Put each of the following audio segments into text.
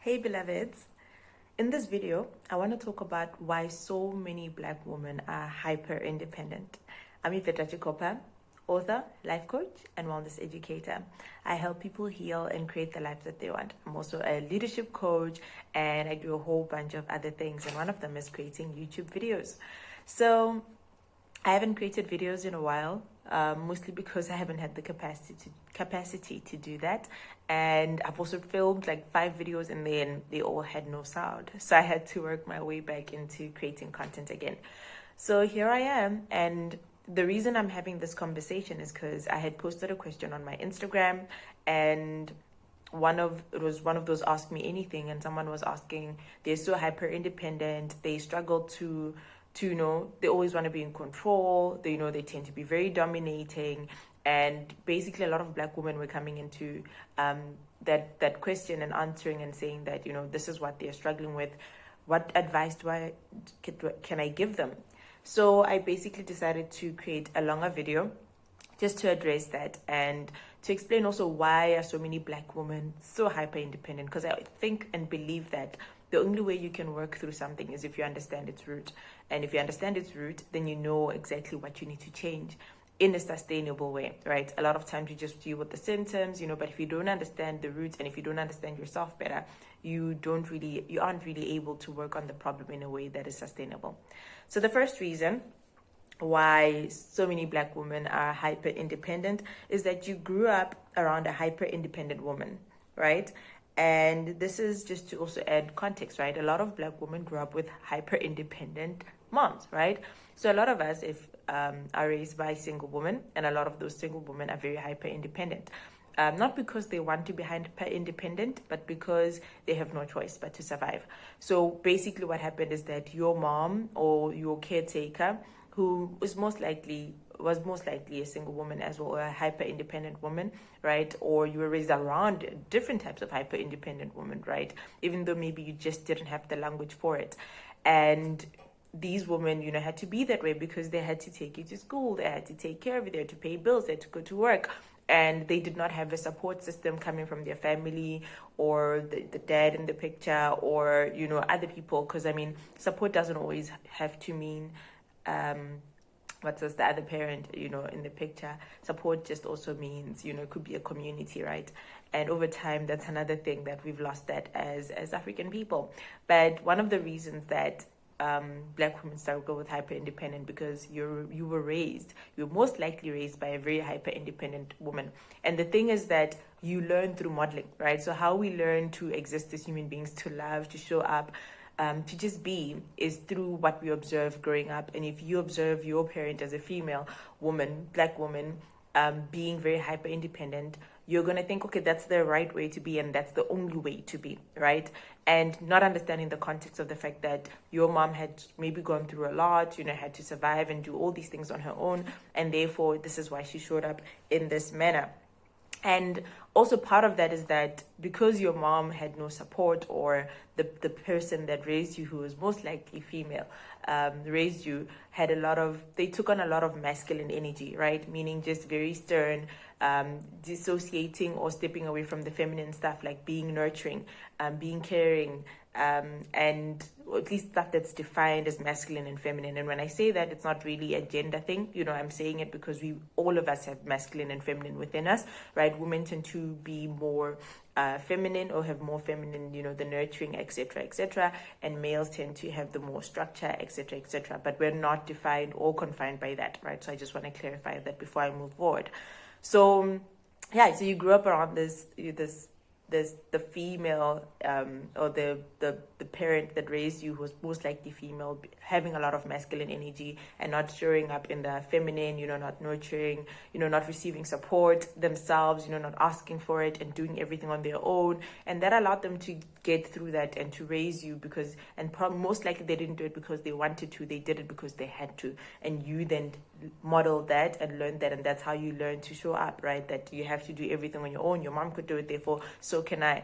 Hey beloveds, in this video I want to talk about why so many black women are hyper independent. I'm Yvette Aloe, author, life coach, and wellness educator. I help people heal and create the life that they want. I'm also a leadership coach and I do a whole bunch of other things, and one of them is creating YouTube videos. So I haven't created videos in a while, mostly because I haven't had the capacity to do that. And I've also filmed like 5 videos and then they all had no sound. So I had to work my way back into creating content again. So here I am, and the reason I'm having this conversation is because I had posted a question on my Instagram, and it was one of those ask me anything, and someone was asking, they're so hyper independent, they struggle to they always want to be in control, they tend to be very dominating. And basically a lot of black women were coming into that question and answering and saying that this is what they're struggling with. What advice can I give them? So I basically decided to create a longer video just to address that and to explain also why are so many black women so hyper independent, because I think and believe that the only way you can work through something is if you understand its root. And if you understand its root, then you know exactly what you need to change in a sustainable way, right? A lot of times you just deal with the symptoms, but if you don't understand the roots and if you don't understand yourself better, you aren't really able to work on the problem in a way that is sustainable. So the first reason why so many black women are hyper independent is that you grew up around a hyper independent woman, right? And this is just to also add context, right? A lot of black women grew up with hyper independent moms, right? So a lot of us are raised by single women, and a lot of those single women are very hyper independent. Not because they want to be hyper independent, but because they have no choice but to survive. So basically what happened is that your mom or your caretaker, who was most likely a single woman as well, or a hyper independent woman, right? Or you were raised around different types of hyper independent women, right? Even though maybe you just didn't have the language for it. And these women, had to be that way because they had to take you to school, they had to take care of you, they had to pay bills, they had to go to work. And they did not have a support system coming from their family or the dad in the picture, or, other people. Because, support doesn't always have to mean what was the other parent, in the picture. Support just also means, it could be a community, right? And over time, that's another thing that we've lost that as African people. But one of the reasons that black women struggle with hyper independent, because you were most likely raised by a very hyper independent woman. And the thing is that you learn through modeling, right? So how we learn to exist as human beings, to love, to show up, to just be, is through what we observe growing up. And if you observe your parent as a female woman, black woman, being very hyper independent, you're going to think, okay, that's the right way to be, and that's the only way to be, right? And not understanding the context of the fact that your mom had maybe gone through a lot, had to survive and do all these things on her own, and therefore this is why she showed up in this manner. And also part of that is that because your mom had no support, or the person that raised you, who was most likely female, raised you, they took on a lot of masculine energy, right? Meaning just very stern, dissociating or stepping away from the feminine stuff, like being nurturing, being caring, and at least stuff that's defined as masculine and feminine. And when I say that, it's not really a gender thing, I'm saying it because all of us have masculine and feminine within us, right? Women tend to be more feminine, or have more feminine, the nurturing, etc., and males tend to have the more structure, etc. But we're not defined or confined by that, right? So I just want to clarify that before I move forward. So so you grew up around the female, or the parent that raised you, who was most likely female, having a lot of masculine energy and not showing up in the feminine, not nurturing, not receiving support themselves, not asking for it and doing everything on their own. And that allowed them to get through that and to raise you most likely they didn't do it because they wanted to, they did it because they had to. And you then modeled that and learned that, and that's how you learn to show up, right? That you have to do everything on your own. Your mom could do it, therefore so can I,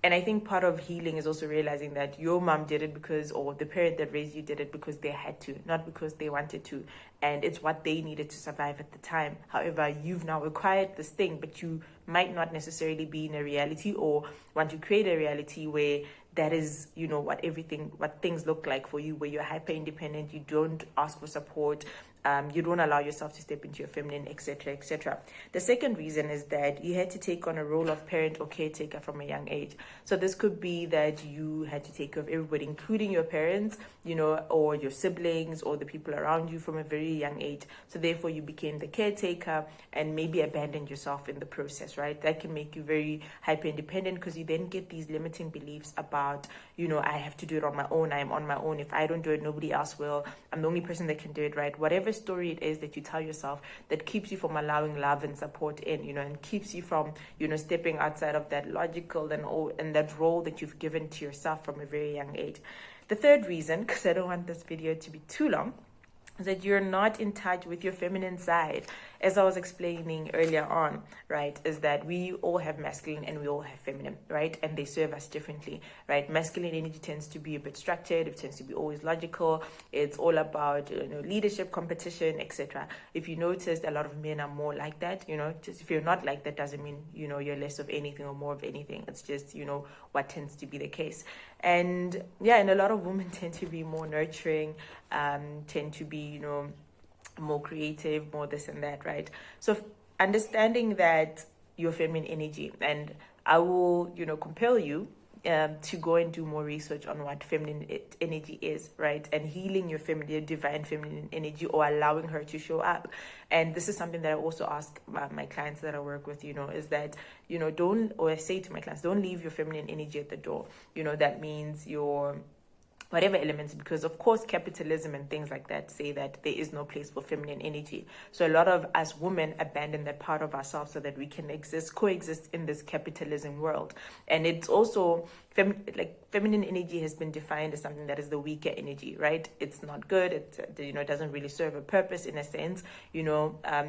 And I think part of healing is also realizing that your mom did it because, or the parent that raised you did it because they had to, not because they wanted to. And it's what they needed to survive at the time. However, you've now acquired this thing, but you might not necessarily be in a reality or want to create a reality where that is, what things look like for you, where you're hyper independent, you don't ask for support, you don't allow yourself to step into your feminine, etc., etc. The second reason is that you had to take on a role of parent or caretaker from a young age. So this could be that you had to take care of everybody, including your parents, or your siblings or the people around you from a very young age. So therefore you became the caretaker and maybe abandoned yourself in the process, right? That can make you very hyper independent because you then get these limiting beliefs about, I have to do it on my own. I am on my own. If I don't do it, nobody else will. I'm the only person that can do it, right? Whatever story it is that you tell yourself that keeps you from allowing love and support in, and keeps you from, stepping outside of that logical and that role that you've given to yourself from a very young age. The third reason, because I don't want this video to be too long, is that you're not in touch with your feminine side. As I was explaining earlier on, right, is that we all have masculine and we all have feminine, right? And they serve us differently, right? Masculine energy tends to be a bit structured. It tends to be always logical. It's all about, leadership, competition, etc. If you noticed, a lot of men are more like that, just if you're not like that doesn't mean, you're less of anything or more of anything. It's just, what tends to be the case. And and a lot of women tend to be more nurturing, tend to be, more creative, more this and that, right? So understanding that your feminine energy, and I will, compel you to go and do more research on what feminine energy is, right? And healing your feminine, divine feminine energy, or allowing her to show up. And this is something that I also ask my clients that I work with, is that, I say to my clients, don't leave your feminine energy at the door. That means your whatever elements, because of course capitalism and things like that say that there is no place for feminine energy. So a lot of us women abandon that part of ourselves so that we can coexist in this capitalism world. And it's also feminine energy has been defined as something that is the weaker energy, right? It's not good. It doesn't really serve a purpose in a sense,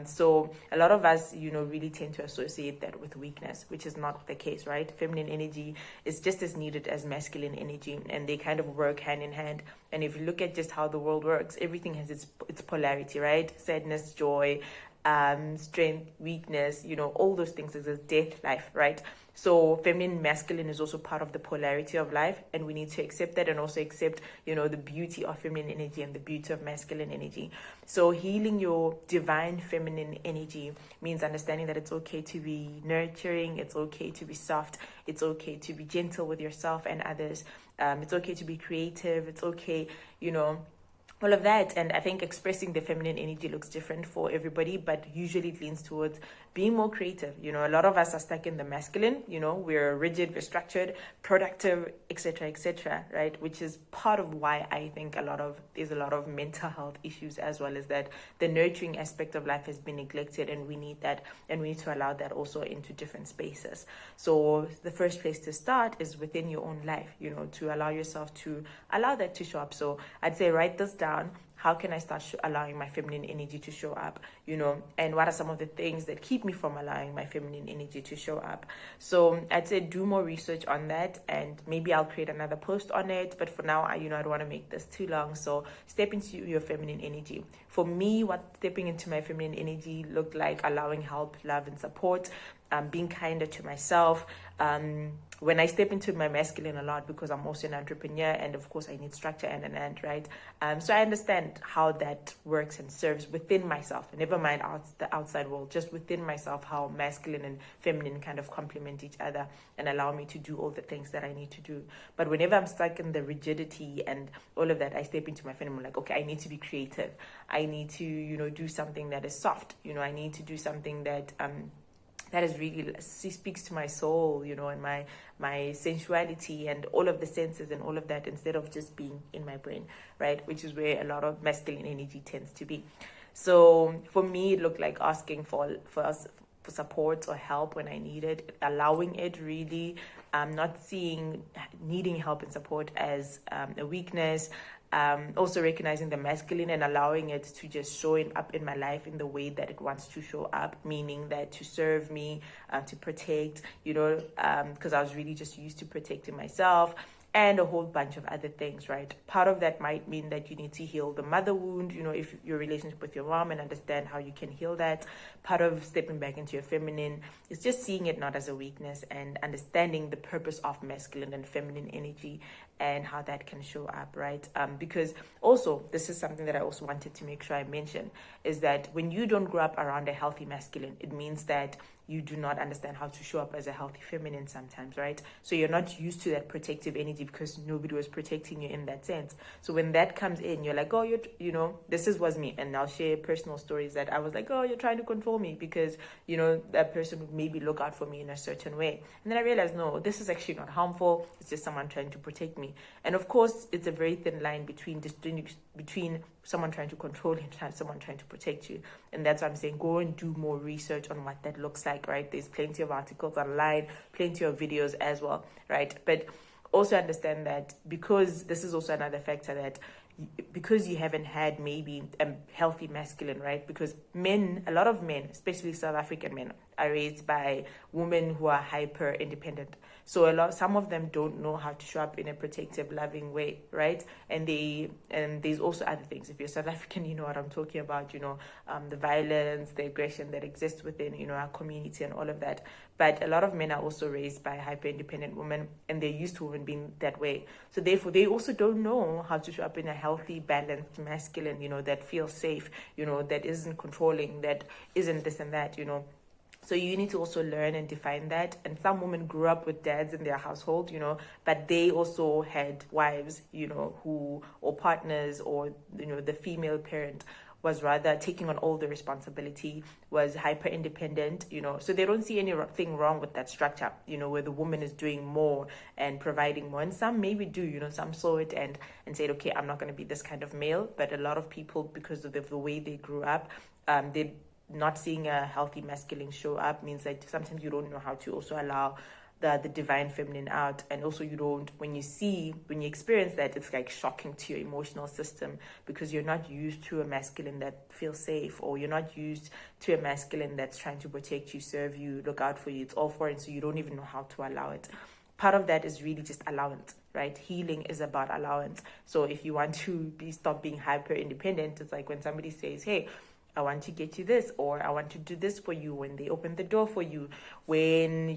so a lot of us, really tend to associate that with weakness, which is not the case, right? Feminine energy is just as needed as masculine energy, and they kind of work hand in hand. And if you look at just how the world works, everything has its polarity, right? Sadness, joy, strength, weakness, all those things exist, death, life, right? So feminine, masculine is also part of the polarity of life, and we need to accept that and also accept, the beauty of feminine energy and the beauty of masculine energy. So healing your divine feminine energy means understanding that it's okay to be nurturing, it's okay to be soft, it's okay to be gentle with yourself and others, it's okay to be creative, it's okay, all of that. And I think expressing the feminine energy looks different for everybody, but usually it leans towards being more creative. A lot of us are stuck in the masculine, we're rigid, we're structured, productive, etc., right? Which is part of why I think there's a lot of mental health issues, as well as that the nurturing aspect of life has been neglected, and we need that, and we need to allow that also into different spaces. So the first place to start is within your own life, to allow yourself to allow that to show up. So I'd say write this down. How can I start allowing my feminine energy to show up, and what are some of the things that keep me from allowing my feminine energy to show up? So I'd say do more research on that, and maybe I'll create another post on it. But for now, I don't want to make this too long. So step into your feminine energy. For me, what stepping into my feminine energy looked like: allowing help, love, and support, being kinder to myself. When I step into my masculine a lot, because I'm also an entrepreneur, and of course I need structure and an end, right? So I understand how that works and serves within myself, and never mind the outside world, just within myself, how masculine and feminine kind of complement each other and allow me to do all the things that I need to do. But whenever I'm stuck in the rigidity and all of that, I step into my feminine. I'm like, okay, I need to be creative. I need to, do something that is soft. I need to do something that is really speaks to my soul, and my sensuality and all of the senses and all of that, instead of just being in my brain, right? Which is where a lot of masculine energy tends to be. So for me, it looked like asking for us for support or help when I need it, allowing it really, not seeing needing help and support as a weakness. Also recognizing the masculine and allowing it to just show up in my life in the way that it wants to show up, meaning that to serve me, to protect, because I was really just used to protecting myself, and a whole bunch of other things, right? Part of that might mean that you need to heal the mother wound, if your relationship with your mom, and understand how you can heal that. Part of stepping back into your feminine is just seeing it not as a weakness and understanding the purpose of masculine and feminine energy and how that can show up, right? Because also, this is something that I also wanted to make sure I mention, is that when you don't grow up around a healthy masculine, it means that you do not understand how to show up as a healthy feminine sometimes, right? So you're not used to that protective energy because nobody was protecting you in that sense. So when that comes in, you're like, oh, this was me. And I'll share personal stories that I was like, oh, you're trying to control me because, that person would maybe look out for me in a certain way. And then I realized, no, this is actually not harmful. It's just someone trying to protect me. And of course, it's a very thin line between someone trying to control you and someone trying to protect you. And that's why I'm saying go and do more research on what that looks like, right? There's plenty of articles online, plenty of videos as well, right? But also understand that, because this is also another factor, that because you haven't had maybe a healthy masculine, right? Because a lot of men, especially South African men, are raised by women who are hyper independent. So some of them don't know how to show up in a protective, loving way, right? And there's also other things. If you're South African, you know what I'm talking about, the violence, the aggression that exists within, our community and all of that. But a lot of men are also raised by hyper independent women, and they're used to women being that way. So therefore, they also don't know how to show up in a healthy, balanced, masculine, that feels safe, that isn't controlling, that isn't this and that, So you need to also learn and define that. And some women grew up with dads in their household, but they also had wives, or partners, or, the female parent was rather taking on all the responsibility, was hyper independent, so they don't see anything wrong with that structure, where the woman is doing more and providing more. And some maybe do, some saw it and said, okay, I'm not going to be this kind of male. But a lot of people, because of the way they grew up, they not seeing a healthy masculine show up means that sometimes you don't know how to also allow the divine feminine out. And also when you experience that, it's like shocking to your emotional system, because you're not used to a masculine that feels safe, or you're not used to a masculine that's trying to protect you, serve you, look out for you. It's all foreign, so you don't even know how to allow it. Part of that is really just allowance, right? Healing is about allowance. So if you want to stop being hyper independent, it's like when somebody says, hey, I want to get you this, or I want to do this for you, when they open the door for you, when,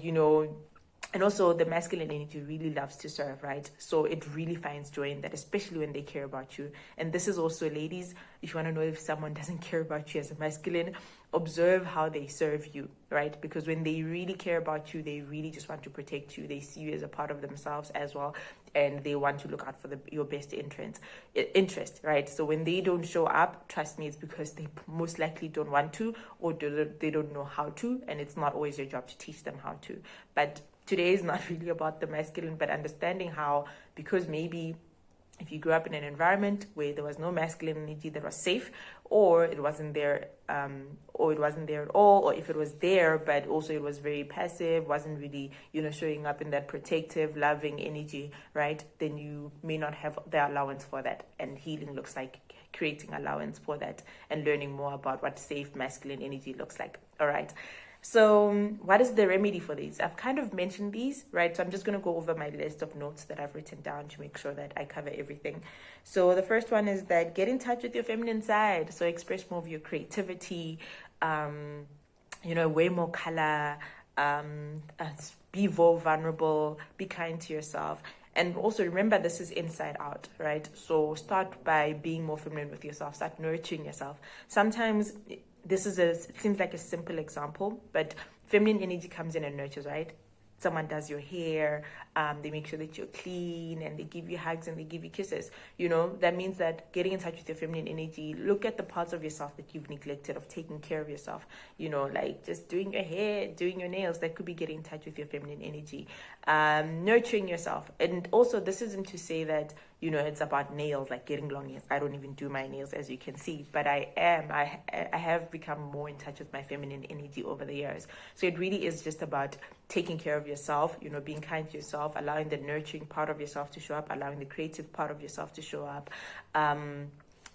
and also the masculine energy really loves to serve, right? So it really finds joy in that, especially when they care about you. And this is also, ladies, if you want to know if someone doesn't care about you as a masculine, observe how they serve you, right? Because when they really care about you, they really just want to protect you. They see you as a part of themselves as well, and they want to look out for your best interest, right? So when they don't show up, trust me, it's because they most likely don't want to, or they don't know how to, and it's not always your job to teach them how to. But today is not really about the masculine, but understanding how, because maybe if you grew up in an environment where there was no masculine energy that was safe, or it wasn't there at all, or if it was there, but also it was very passive, wasn't really, showing up in that protective, loving energy, right? Then you may not have the allowance for that. And healing looks like creating allowance for that and learning more about what safe masculine energy looks like. All right. So what is the remedy for these? I've kind of mentioned these, right? So I'm just going to go over my list of notes that I've written down to make sure that I cover everything. So the first one is that get in touch with your feminine side. So express more of your creativity, way more color, be more vulnerable, be kind to yourself. And also remember, this is inside out, right? So start by being more feminine with yourself. Start nurturing yourself. Sometimes it seems like a simple example, but feminine energy comes in and nurtures, right? Someone does your hair, They make sure that you're clean, and they give you hugs and they give you kisses. That means that getting in touch with your feminine energy, look at the parts of yourself that you've neglected of taking care of yourself, like just doing your hair, doing your nails. That could be getting in touch with your feminine energy. Nurturing yourself. And also, this isn't to say that it's about nails, like getting long nails. I don't even do my nails, as you can see, but I have become more in touch with my feminine energy over the years. So it really is just about taking care of yourself, being kind to yourself, allowing the nurturing part of yourself to show up, allowing the creative part of yourself to show up, and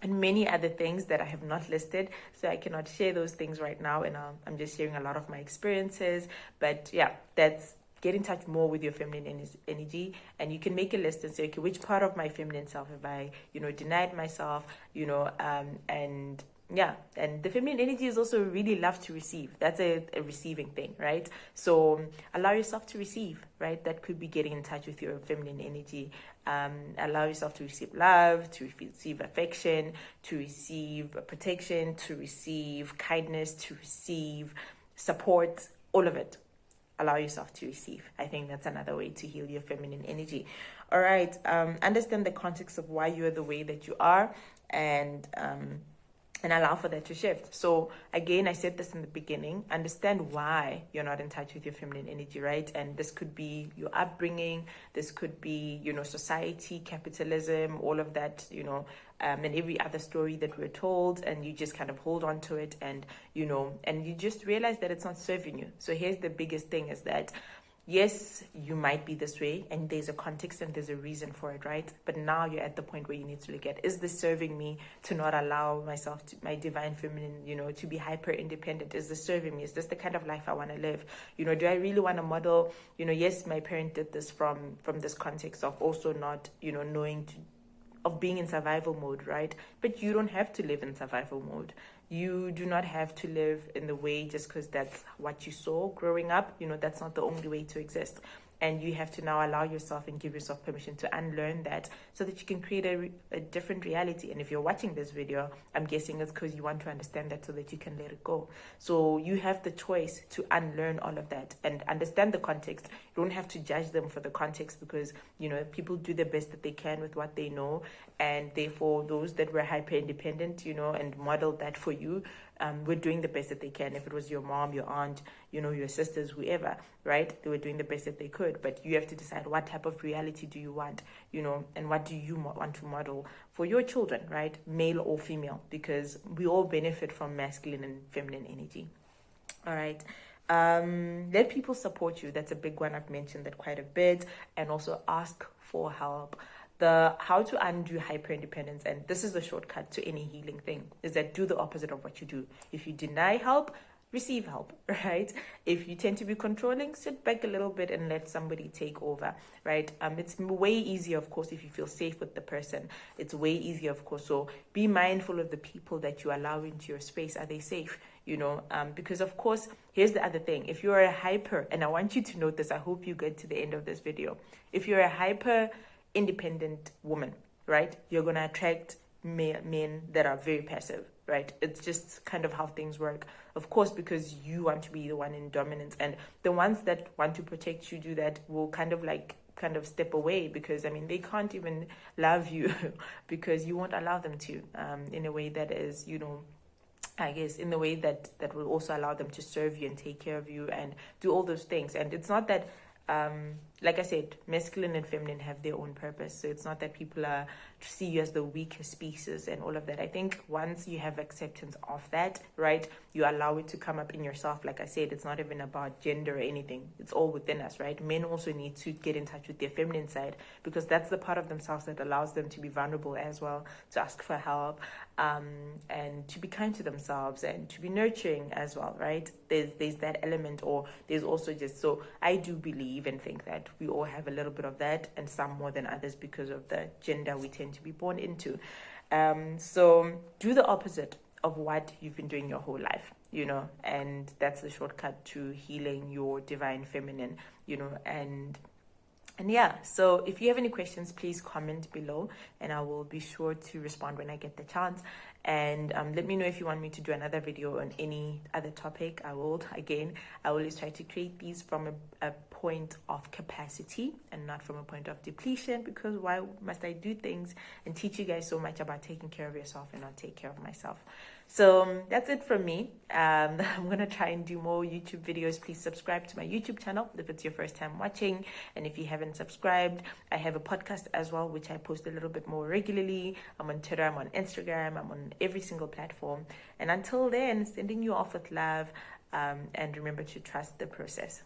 many other things that I have not listed, so I cannot share those things right now, and I'm just sharing a lot of my experiences. But yeah, that's get in touch more with your feminine energy, and you can make a list and say, okay, which part of my feminine self have I, denied myself, and yeah. And the feminine energy is also really love to receive. That's a receiving thing, right? So allow yourself to receive, right? That could be getting in touch with your feminine energy. Allow yourself to receive love, to receive affection, to receive protection, to receive kindness, to receive support, all of it. Allow yourself to receive. I think that's another way to heal your feminine energy. All right. Understand the context of why you're the way that you are, and allow for that to shift. So again, I said this in the beginning, understand why you're not in touch with your feminine energy, right? And this could be your upbringing, this could be, society, capitalism, all of that, and every other story that we're told, and you just kind of hold on to it, and, and you just realize that it's not serving you. So here's the biggest thing is that, yes, you might be this way, and there's a context and there's a reason for it, right? But now you're at the point where you need to look at, is this serving me to not allow myself to, my divine feminine, to be hyper independent? Is this serving me? Is this the kind of life I want to live? Do I really want to model, yes, my parent did this from this context of also not, knowing of being in survival mode, right? But you don't have to live in survival mode. You do not have to live in the way just because that's what you saw growing up. That's not the only way to exist. And you have to now allow yourself and give yourself permission to unlearn that so that you can create a different reality. And if you're watching this video, I'm guessing it's because you want to understand that so that you can let it go. So you have the choice to unlearn all of that and understand the context. You don't have to judge them for the context because, people do the best that they can with what they know. And therefore, those that were hyper independent, and modeled that for you, were doing the best that they can. If it was your mom, your aunt, your sisters, whoever, right? They were doing the best that they could. But you have to decide what type of reality do you want, and what do you want to model for your children, right? Male or female, because we all benefit from masculine and feminine energy. All right. Let people support you. That's a big one. I've mentioned that quite a bit. And also ask for help. The how to undo hyper independence, and this is the shortcut to any healing thing, is that do the opposite of what you do. If you deny help, receive help, right? If you tend to be controlling, sit back a little bit and let somebody take over, right? It's way easier, of course, if you feel safe with the person. It's way easier, of course. So be mindful of the people that you allow into your space. Are they safe? Because of course, here's the other thing. If you're a hyper, and I want you to note this, I hope you get to the end of this video. If you're a hyper independent woman, right, you're going to attract men that are very passive, right? It's just kind of how things work, of course, because you want to be the one in dominance, and the ones that want to protect you do that will kind of step away, because they can't even love you because you won't allow them to, in a way that is, I guess, in the way that will also allow them to serve you and take care of you and do all those things. And it's not that like I said, masculine and feminine have their own purpose. So it's not that people see you as the weaker species and all of that. I think once you have acceptance of that, right, you allow it to come up in yourself. Like I said, it's not even about gender or anything. It's all within us, right? Men also need to get in touch with their feminine side, because that's the part of themselves that allows them to be vulnerable as well, to ask for help, and to be kind to themselves and to be nurturing as well, right? There's that element, or there's also just, so I do believe and think that we all have a little bit of that, and some more than others because of the gender we tend to be born into. So do the opposite of what you've been doing your whole life, and that's the shortcut to healing your divine feminine, and yeah. So if you have any questions, please comment below and I will be sure to respond when I get the chance. And let me know if you want me to do another video on any other topic. I will. Again, I always try to create these from a point of capacity and not from a point of depletion, because why must I do things and teach you guys so much about taking care of yourself and not take care of myself? So that's it from me. I'm gonna try and do more YouTube videos. Please subscribe to my YouTube channel if it's your first time watching, and if you haven't subscribed, I have a podcast as well, which I post a little bit more regularly. I'm on Twitter, I'm on Instagram, I'm on every single platform. And until then, sending you off with love, and remember to trust the process.